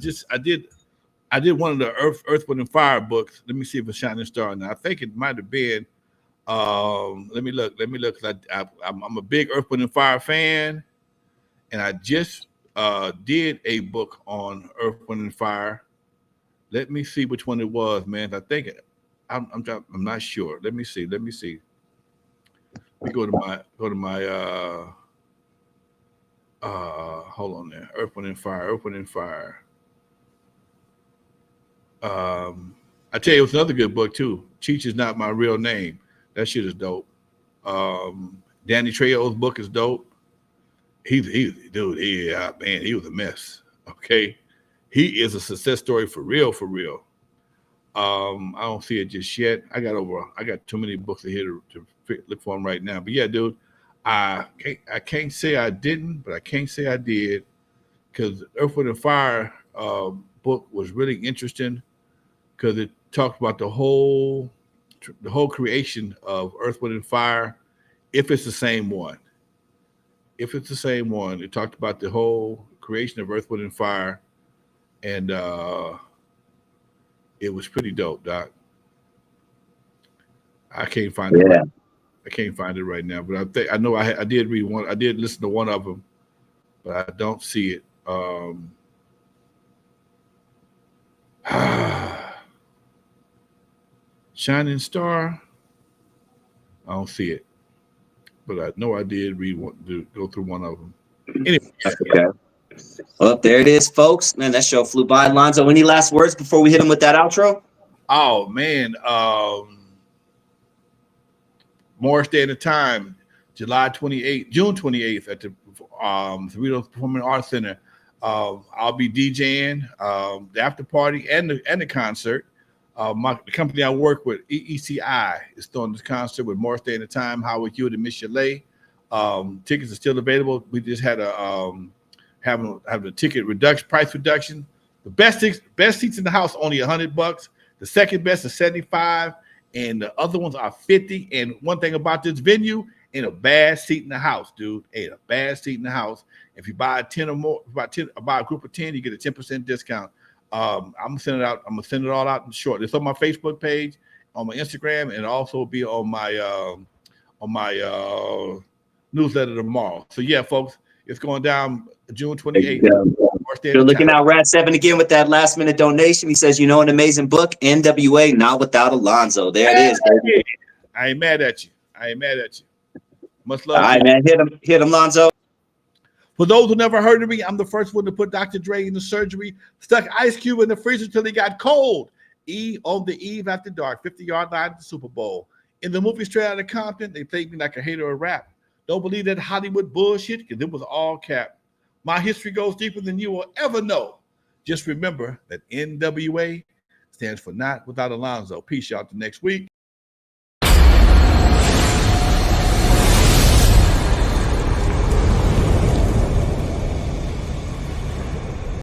did one of the Earth, Wind, and Fire books. Let me see if it's Shining Star. Now I think it might have been. Let me look. 'Cause I'm a big Earth, Wind, and Fire fan, and I just did a book on Earth, Wind, and Fire. Let me see which one it was, man. I think I'm not sure. Let me see. Let me go to my hold on there. Earth, Wind, and Fire. Earth, Wind, and Fire. I tell you, it's another good book too. Cheech is Not My Real Name. That shit is dope. Danny Trejo's book is dope. Dude, man, he was a mess. Okay, he is a success story for real. I don't see it just yet. I got too many books here to look for them right now. But yeah, dude, I can't say I didn't, but I can't say I did, because Earth, Wind, and Fire book was really interesting because it talked about the whole creation of Earth, Wind, and Fire. If it's the same one, it talked about the whole creation of Earth, Wind, and Fire, and it was pretty dope, Doc. I can't find it. Yeah. I can't find it right now, but I know I did read one. I did listen to one of them, but I don't see it. Shining Star. I don't see it, but I know I did go through one of them. Anyway, Okay. Well, there it is, folks. Man, that show flew by. Lonzo, any last words before we hit him with that outro? Oh man, Morris Day at a Time, June 28th at the Cerritos Performing Arts Center. I'll be DJing the after party and the concert. The company I work with, EAZY, is throwing this concert with Morris Day at a Time, Howard Hewitt, and Miss Chalet. Tickets are still available. We just had having a ticket price reduction. The best seats in the house only $100. The second best is 75, and the other ones are 50. And one thing about this venue, ain't a bad seat in the house, dude. Ain't a bad seat in the house. If you buy 10 or more, buy a group of 10, you get a 10% discount. I'm gonna send it out. I'm gonna send it all out in short. It's on my Facebook page, on my Instagram, and also be on my newsletter tomorrow. So yeah, folks, it's going down June 28th. You're looking out, Rat 7 again with that last minute donation. He says, you know, an amazing book, N.W.A. Not Without Alonzo. There it is, baby. I ain't mad at you. I ain't mad at you. Much love. All right, man. Hit him, Lonzo. For those who never heard of me, I'm the first one to put Dr. Dre in the surgery, stuck Ice Cube in the freezer till he got cold. E on the eve after dark, 50-yard line at the Super Bowl. In the movie Straight Outta Compton, they played me like a hater of rap. Don't believe that Hollywood bullshit, because it was all cap. My history goes deeper than you will ever know. Just remember that N.W.A. stands for Not Without Alonzo. Peace, y'all, till next week.